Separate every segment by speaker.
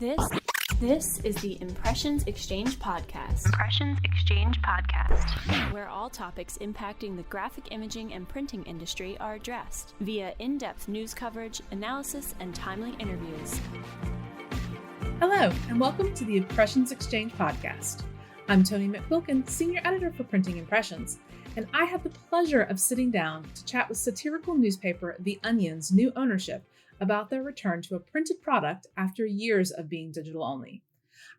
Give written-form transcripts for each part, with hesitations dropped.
Speaker 1: This is the Impressions Exchange Podcast. Where all topics impacting the graphic imaging and printing industry are addressed via in-depth news coverage, analysis, and timely interviews.
Speaker 2: Hello, and welcome to the Impressions Exchange Podcast. I'm Toni McQuilkin, Senior Editor for Printing Impressions, and I had the pleasure of sitting down to chat with satirical newspaper The Onion's new ownership about their return to a printed product after years of being digital only.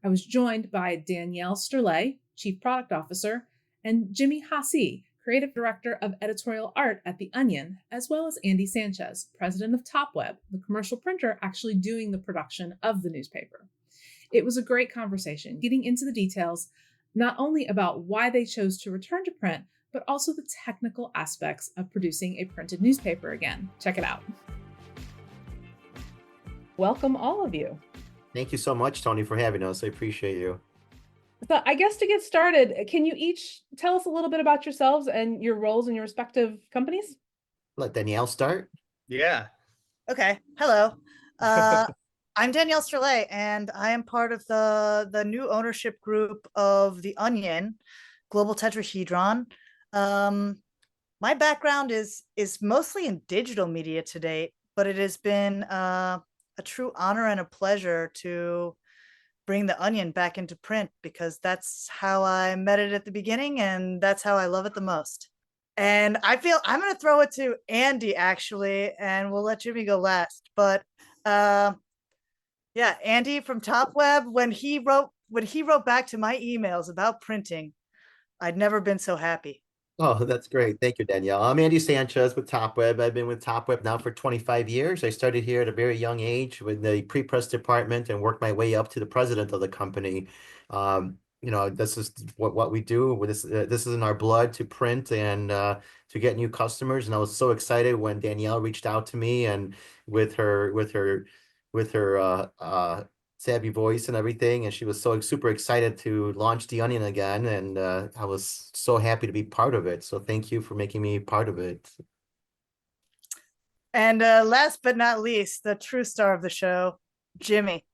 Speaker 2: I was joined by Danielle Sterlet, Chief Product Officer, and Jimmy Hasse, Creative Director of Editorial Art at The Onion, as well as Andy Sanchez, President of TopWeb, the commercial printer actually doing the production of the newspaper. It was a great conversation, getting into the details, not only about why they chose to return to print, but also the technical aspects of producing a printed newspaper again. Check it out. Welcome, all of you.
Speaker 3: Thank you so much, Toni, for having us. I appreciate you.
Speaker 2: So I guess to get started, can you each tell us a little bit about yourselves and your roles in your respective companies?
Speaker 3: Let Danielle start.
Speaker 4: Yeah.
Speaker 5: Okay. Hello. I'm Danielle Sterlet, and I am part of the new ownership group of The Onion, Global Tetrahedron. My background is mostly in digital media to date, but it has been a true honor and a pleasure to bring The Onion back into print, because that's how I met it at the beginning, and that's how I love it the most. And I feel I'm going to throw it to Andy, actually, and we'll let Jimmy go last. But yeah, Andy from TopWeb, when he wrote back to my emails about printing, I'd never been so happy.
Speaker 3: Oh, that's great. Thank you, Danielle. I'm Andy Sanchez with TopWeb. I've been with TopWeb now for 25 years. I started here at a very young age with the pre-press department and worked my way up to the president of the company. This is what we do. This is in our blood, to print and to get new customers. And I was so excited when Danielle reached out to me, and with her savvy voice and everything, and she was so super excited to launch The Onion again, and I was so happy to be part of it. So thank you for making me part of it.
Speaker 5: And last but not least, the true star of the show, Jimmy.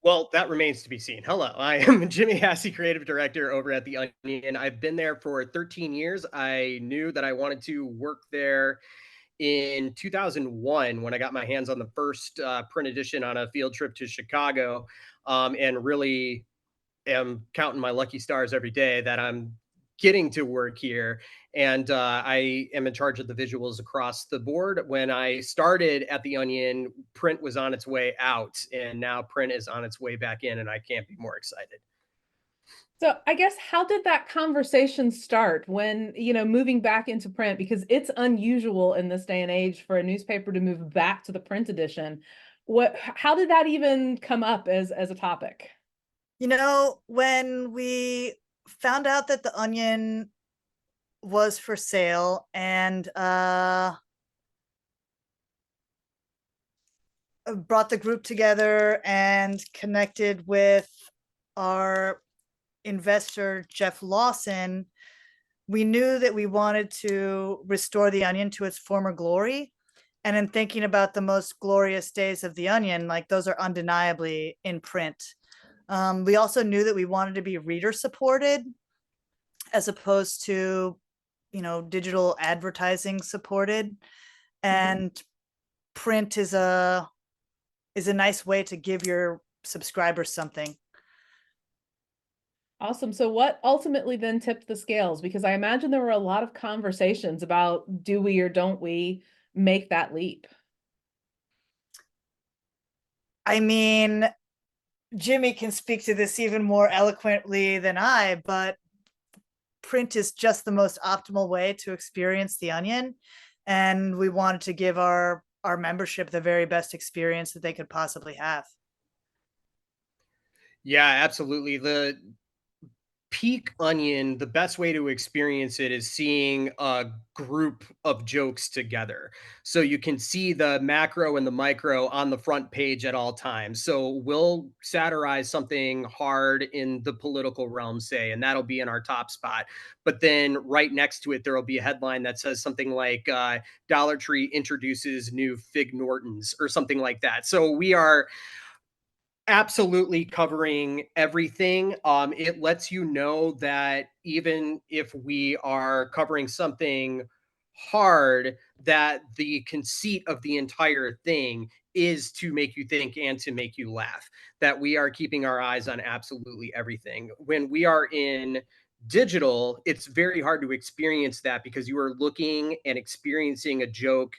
Speaker 4: Well, that remains to be seen. Hello, I am Jimmy Hasse, Creative Director over at The Onion. I've been there for 13 years. I knew that I wanted to work there in 2001 when I got my hands on the first print edition on a field trip to Chicago, and really am counting my lucky stars every day that I'm getting to work here. And I am in charge of the visuals across the board. When I started at The Onion, print was on its way out, and now print is on its way back in, and I can't be more excited.
Speaker 2: So I guess, how did that conversation start when, moving back into print? Because it's unusual in this day and age for a newspaper to move back to the print edition. How did that even come up as a topic?
Speaker 5: When we found out that The Onion was for sale, and brought the group together and connected with our investor, Jeff Lawson, we knew that we wanted to restore The Onion to its former glory. And in thinking about the most glorious days of The Onion, like, those are undeniably in print. We also knew that we wanted to be reader supported as opposed to, digital advertising supported. And print is a nice way to give your subscribers something.
Speaker 2: Awesome. So what ultimately then tipped the scales? Because I imagine there were a lot of conversations about, do we or don't we make that leap?
Speaker 5: I mean, Jimmy can speak to this even more eloquently than I, but print is just the most optimal way to experience The Onion. And we wanted to give our membership the very best experience that they could possibly have.
Speaker 4: Yeah, absolutely. The peak Onion, the best way to experience it is seeing a group of jokes together. So you can see the macro and the micro on the front page at all times. So we'll satirize something hard in the political realm, say, and that'll be in our top spot. But then right next to it, there will be a headline that says something like Dollar Tree introduces new Fig Nortons or something like that. So we are absolutely covering everything. It lets you know that even if we are covering something hard, that the conceit of the entire thing is to make you think and to make you laugh, that we are keeping our eyes on absolutely everything. When we are in digital, it's very hard to experience that because you are looking and experiencing a joke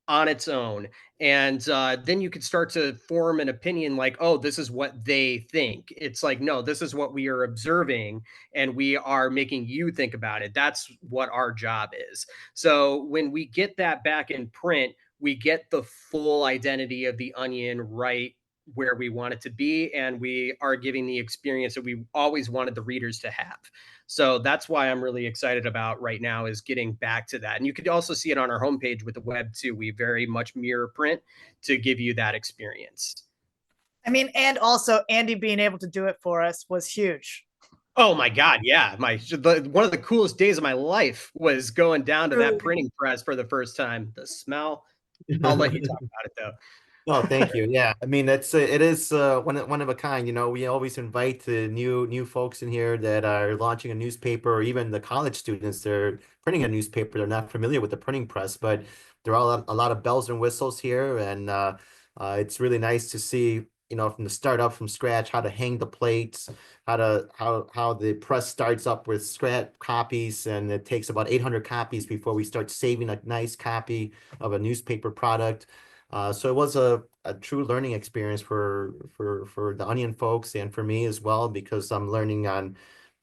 Speaker 4: on its own. And then you could start to form an opinion like, oh, this is what they think. It's like, no, this is what we are observing, and we are making you think about it. That's what our job is. So when we get that back in print, we get the full identity of the Onion right where we want it to be. And we are giving the experience that we always wanted the readers to have. So that's why I'm really excited about right now is getting back to that. And you could also see it on our homepage with the web too. We very much mirror print to give you that experience.
Speaker 5: I mean, and also Andy being able to do it for us was huge.
Speaker 4: Oh my God, yeah. One of the coolest days of my life was going down to that printing press for the first time. The smell. I'll let you talk about it though.
Speaker 3: Oh, thank you. Yeah, I mean it is one of a kind. You know, we always invite the new folks in here that are launching a newspaper, or even the college students. They're printing a newspaper. They're not familiar with the printing press, but there are a lot of bells and whistles here, and it's really nice to see. You know, from the start up from scratch, how to hang the plates, how the press starts up with scrap copies, and it takes about 800 copies before we start saving a nice copy of a newspaper product. So it was a true learning experience for the Onion folks and for me as well, because I'm learning on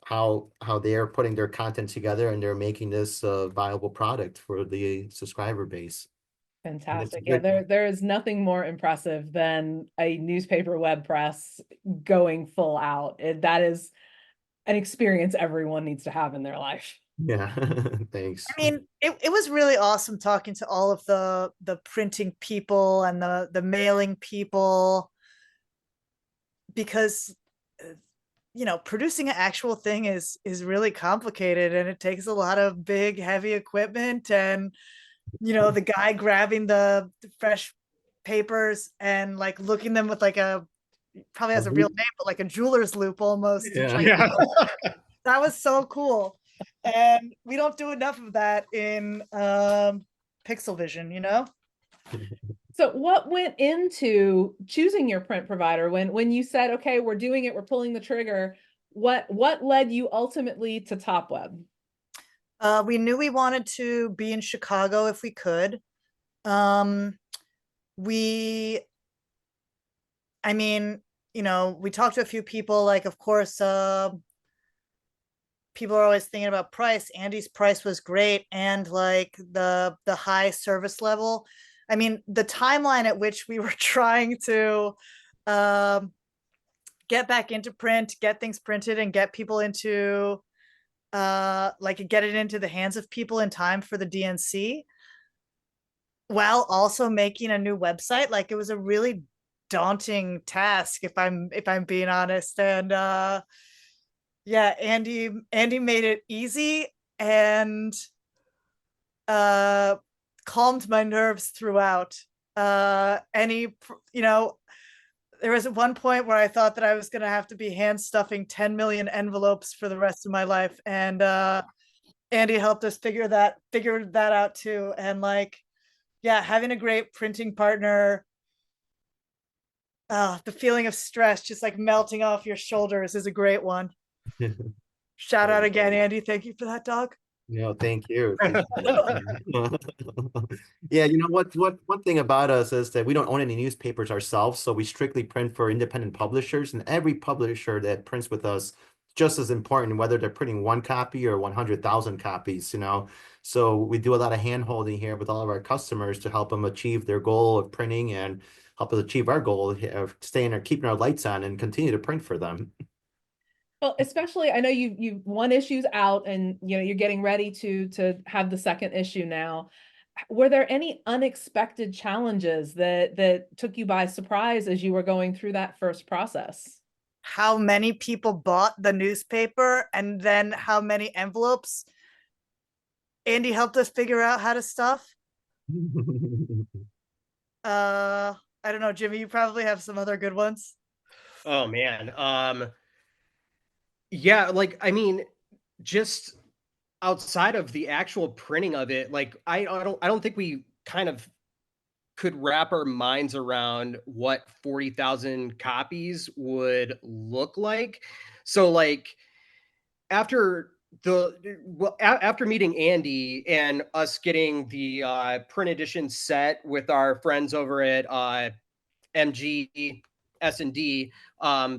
Speaker 3: how they're putting their content together and they're making this a viable product for the subscriber base.
Speaker 2: Fantastic. Yeah, there is nothing more impressive than a newspaper web press going full out. That is an experience everyone needs to have in their life.
Speaker 3: Yeah, thanks.
Speaker 5: I mean, it was really awesome talking to all of the printing people and the mailing people, because producing an actual thing is really complicated, and it takes a lot of big heavy equipment, and the guy grabbing the fresh papers and like looking them with like probably has a real name, but like a jeweler's loop almost.
Speaker 3: Yeah.
Speaker 5: That was so cool. And we don't do enough of that in Pixel Vision,
Speaker 2: So what went into choosing your print provider when you said, okay, we're doing it, we're pulling the trigger, what led you ultimately to TopWeb?
Speaker 5: We knew we wanted to be in Chicago if we could. We talked to a few people, like, of course, people are always thinking about price. Andy's price was great, and like the high service level. I mean, the timeline at which we were trying to get back into print, get things printed, and get people into get it into the hands of people in time for the DNC, while also making a new website. Like, it was a really daunting task, if I'm being honest. And yeah, Andy made it easy and calmed my nerves throughout. There was at one point where I thought that I was going to have to be hand stuffing 10 million envelopes for the rest of my life. And Andy helped us figure that out too. And like, yeah, having a great printing partner, the feeling of stress just like melting off your shoulders is a great one. Shout out again, Andy. Thank you for that, dog.
Speaker 3: No, thank you. Yeah, you know what? One thing about us is that we don't own any newspapers ourselves, so we strictly print for independent publishers, and every publisher that prints with us just as important, whether they're printing one copy or 100,000 copies. So we do a lot of hand holding here with all of our customers to help them achieve their goal of printing and help us achieve our goal of keeping our lights on and continue to print for them.
Speaker 2: Well, especially I know you one issue's out and you're getting ready to have the second issue now. Were there any unexpected challenges that took you by surprise as you were going through that first process?
Speaker 5: How many people bought the newspaper and then how many envelopes Andy helped us figure out how to stuff. I don't know, Jimmy, you probably have some other good ones.
Speaker 4: Oh man. Yeah, like I mean, just outside of the actual printing of it, like I don't think we kind of could wrap our minds around what 40,000 copies would look like. So like after after meeting Andy and us getting the print edition set with our friends over at MG S&D,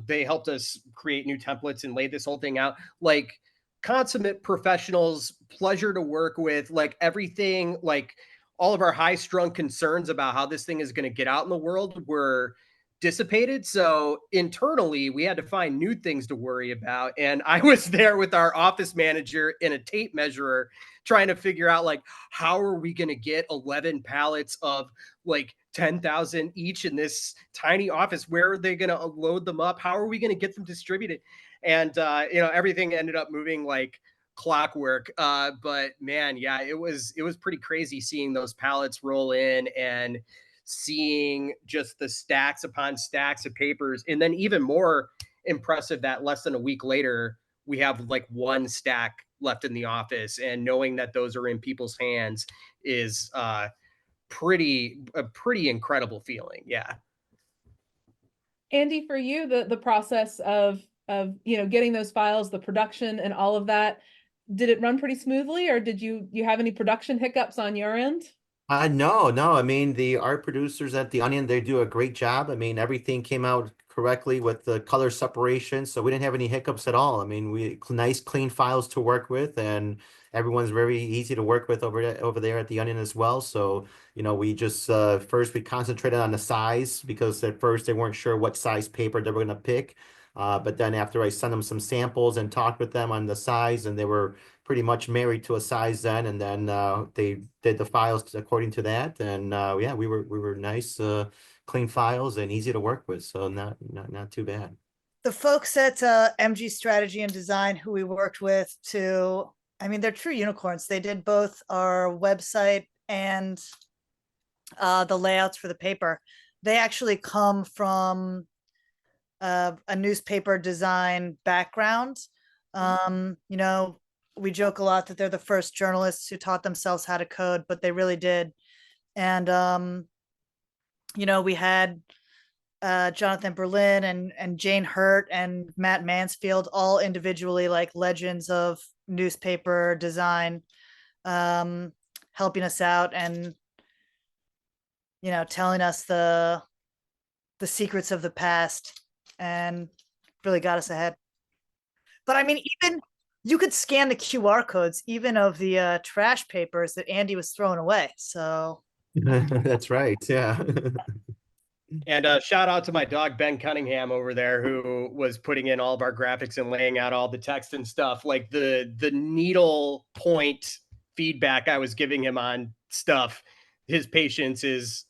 Speaker 4: they helped us create new templates and lay this whole thing out. Like consummate professionals, pleasure to work with, like everything, like all of our high strung concerns about how this thing is going to get out in the world were dissipated. So internally, we had to find new things to worry about. And I was there with our office manager in a tape measurer trying to figure out like how are we going to get 11 pallets of like 10,000 each in this tiny office? Where are they going to load them up? How are we going to get them distributed? And everything ended up moving like clockwork. But man, yeah, it was pretty crazy seeing those pallets roll in and seeing just the stacks upon stacks of papers. And then even more impressive that less than a week later, we have like one stack left in the office, and knowing that those are in people's hands is a pretty incredible feeling. Yeah.
Speaker 2: Andy, for you, the process of getting those files, the production and all of that, did it run pretty smoothly, or did you have any production hiccups on your end?
Speaker 3: No, no. I mean, the art producers at The Onion, they do a great job. I mean, everything came out correctly with the color separation, so we didn't have any hiccups at all. I mean, we nice, clean files to work with, and everyone's very easy to work with over there at The Onion as well. So, we just first we concentrated on the size because at first they weren't sure what size paper they were going to pick. But then after I sent them some samples and talked with them on the size, and they were pretty much married to a size then, and then they did the files according to that, and yeah, we were nice, clean files and easy to work with, so not too bad.
Speaker 5: The folks at MG Strategy and Design who we worked with I mean, they're true unicorns. They did both our website and the layouts for the paper. They actually come from a newspaper design background. We joke a lot that they're the first journalists who taught themselves how to code, but they really did. And we had Jonathan Berlin and Jane Hurt and Matt Mansfield, all individually like legends of newspaper design, helping us out and telling us the secrets of the past, and really got us ahead. But I mean, even you could scan the QR codes even of the trash papers that Andy was throwing away. So
Speaker 3: That's right, yeah.
Speaker 4: And shout out to my dog, Ben Cunningham over there, who was putting in all of our graphics and laying out all the text and stuff. Like the needle point feedback I was giving him on stuff, his patience is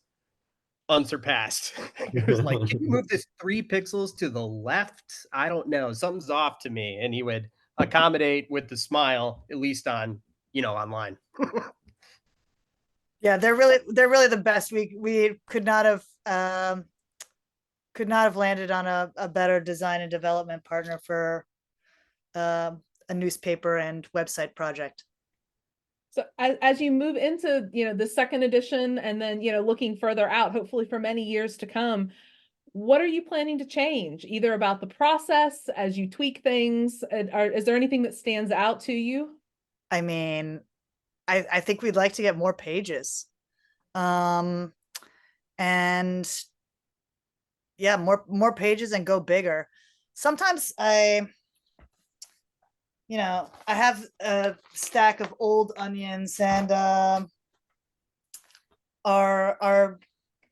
Speaker 4: unsurpassed. It was like, can you move this 3 pixels to the left? I don't know. Something's off to me. And he would accommodate with the smile, at least on, online.
Speaker 5: yeah, they're really the best. We could not have landed on a better design and development partner for a newspaper and website project.
Speaker 2: So as you move into the second edition, and then looking further out, hopefully for many years to come, what are you planning to change, either about the process as you tweak things? Is there anything that stands out to you?
Speaker 5: I mean, I think we'd like to get more pages, and yeah, more pages and go bigger. Sometimes I have a stack of old onions and our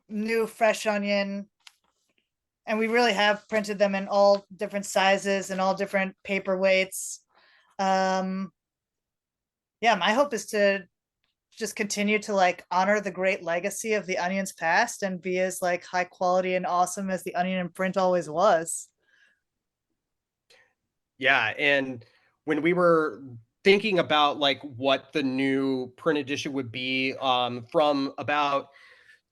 Speaker 5: new fresh onion, and we really have printed them in all different sizes and all different paper weights. Yeah, my hope is to just continue to like honor the great legacy of the Onion's past and be as like high quality and awesome as the Onion in print always was.
Speaker 4: Yeah, and when we were thinking about like what the new print edition would be, from about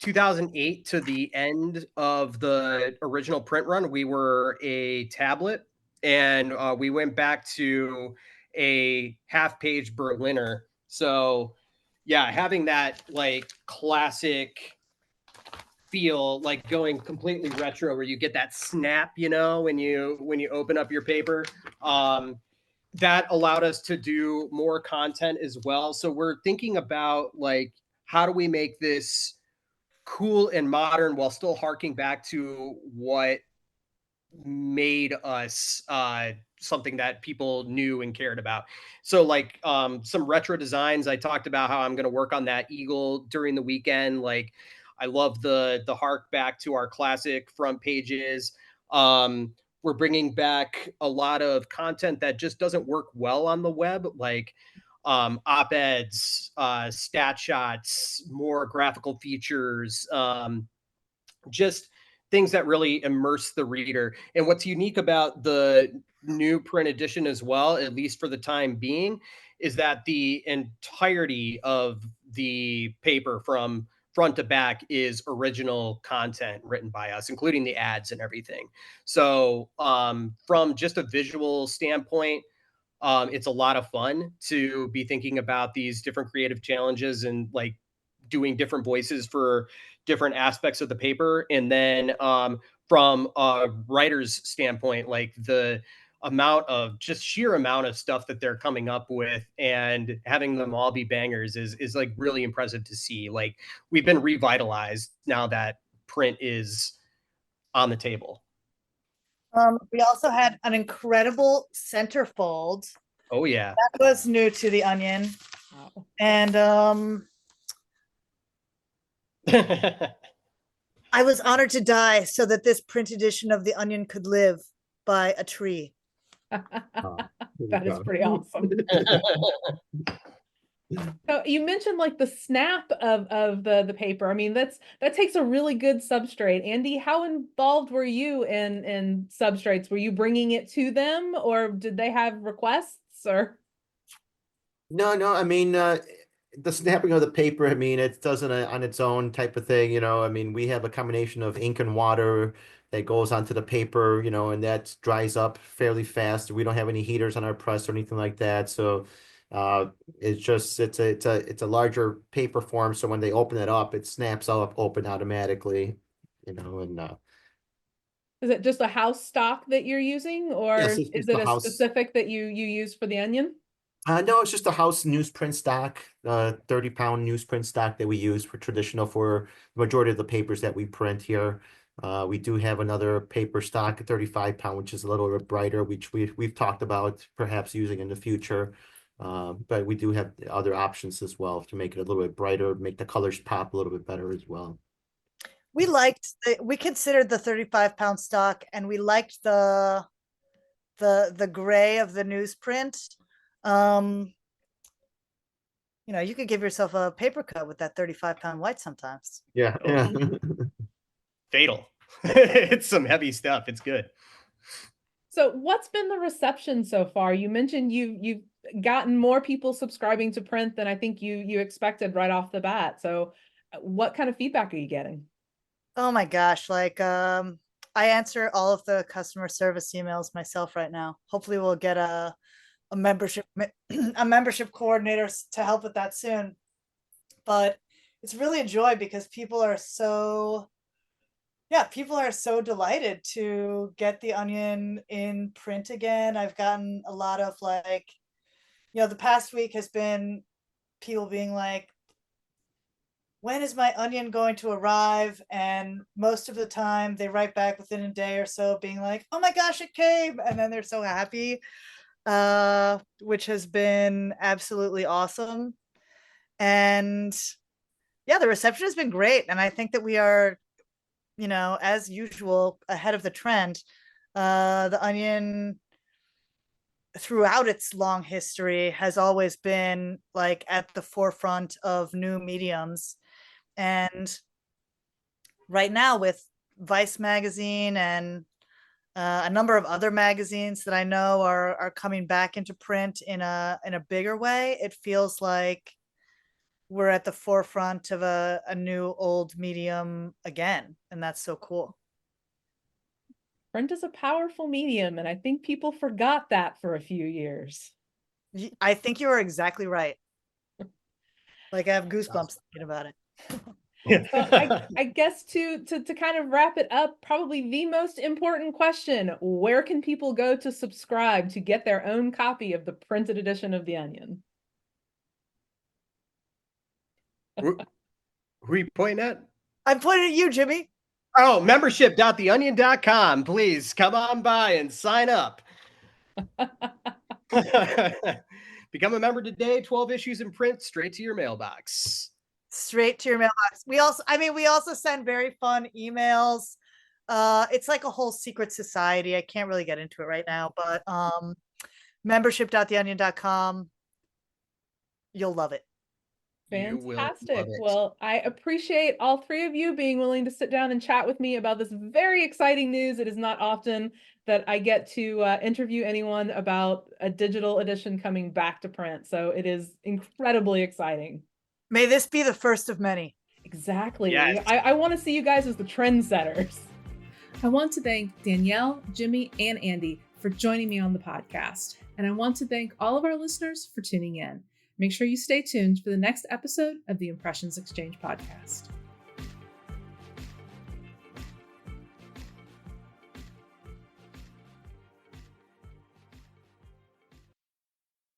Speaker 4: 2008 to the end of the original print run, we were a tablet, and we went back to a half-page Berliner. So, yeah, having that like classic feel, like going completely retro, where you get that snap, when you open up your paper. That allowed us to do more content as well. So we're thinking about like, how do we make this cool and modern while still harking back to what made us something that people knew and cared about. So like, some retro designs, I talked about how I'm going to work on that eagle during the weekend. Like, I love the hark back to our classic front pages. We're bringing back a lot of content that just doesn't work well on the web, like op-eds, stat shots, more graphical features, just things that really immerse the reader. And what's unique about the new print edition as well, at least for the time being, is that the entirety of the paper from front to back is original content written by us, including the ads and everything. So, from just a visual standpoint, it's a lot of fun to be thinking about these different creative challenges and like doing different voices for different aspects of the paper. And then, from a writer's standpoint, like the sheer amount of stuff that they're coming up with and having them all be bangers is like really impressive to see. Like, we've been revitalized now that print is on the table.
Speaker 5: We also had an incredible centerfold
Speaker 4: Oh yeah.
Speaker 5: that was new to the Onion,
Speaker 2: Wow.
Speaker 5: and I was honored to die so that this print edition of the Onion could live by a tree.
Speaker 2: That is pretty awesome. So you mentioned like the snap of the paper. I mean, that takes a really good substrate. Andy, how involved were you in substrates? Were you bringing it to them, or did they have requests? Or
Speaker 3: No. I mean, the snapping of the paper, I mean, it does it on its own type of thing. I mean, we have a combination of ink and water that goes onto the paper, and that dries up fairly fast. We don't have any heaters on our press or anything like that. So, it's a larger paper form. So when they open it up, it snaps up open automatically, and
Speaker 2: is it just a house stock that you're using, or
Speaker 3: yes, it's
Speaker 2: is
Speaker 3: just
Speaker 2: it
Speaker 3: the
Speaker 2: a
Speaker 3: house.
Speaker 2: specific that you use for the Onion?
Speaker 3: No, it's just a house newsprint stock, 30-pound newsprint stock that we use for the majority of the papers that we print here. We do have another paper stock, a 35-pound, which is a little bit brighter, which we've talked about perhaps using in the future. But we do have other options as well to make it a little bit brighter, make the colors pop a little bit better as well.
Speaker 5: We considered the 35-pound stock, and we liked the gray of the newsprint. You could give yourself a paper cut with that 35-pound white sometimes.
Speaker 3: Yeah.
Speaker 4: Fatal. It's some heavy stuff. It's good.
Speaker 2: So what's been the reception so far? You mentioned you've gotten more people subscribing to print than I think you expected right off the bat. So what kind of feedback are you getting?
Speaker 5: Oh my gosh, like I answer all of the customer service emails myself right now. Hopefully we'll get a membership a membership coordinator to help with that soon. But it's really a joy because people are so delighted to get the Onion in print again. I've gotten a lot of like, the past week has been people being like, when is my Onion going to arrive? And most of the time they write back within a day or so being like, oh my gosh, it came. And then they're so happy, which has been absolutely awesome. And yeah, the reception has been great. And I think that we are as usual, ahead of the trend. The Onion, throughout its long history, has always been like at the forefront of new mediums. And right now, with Vice magazine and a number of other magazines that I know are coming back into print in a bigger way, it feels like we're at the forefront of a new old medium again, and that's so cool.
Speaker 2: Print is a powerful medium, and I think people forgot that for a few years.
Speaker 5: I think you are exactly right. Like, I have goosebumps thinking about it.
Speaker 2: So I guess to kind of wrap it up, probably the most important question: where can people go to subscribe to get their own copy of the printed edition of The Onion?
Speaker 4: Who are you pointing at?
Speaker 5: I'm pointing at you, Jimmy.
Speaker 4: Oh, membership.theonion.com. Please come on by and sign up. Become a member today. 12 issues in print straight to your mailbox.
Speaker 5: Straight to your mailbox. We also send very fun emails. It's like a whole secret society. I can't really get into it right now, but membership.theonion.com. You'll love it.
Speaker 2: Fantastic. Well, I appreciate all three of you being willing to sit down and chat with me about this very exciting news. It is not often that I get to interview anyone about a digital edition coming back to print. So it is incredibly exciting.
Speaker 5: May this be the first of many.
Speaker 2: Exactly.
Speaker 4: Yes.
Speaker 2: I want to see you guys as the trendsetters. I want to thank Danielle, Jimmy, and Andy for joining me on the podcast. And I want to thank all of our listeners for tuning in. Make sure you stay tuned for the next episode of the Impressions Exchange podcast.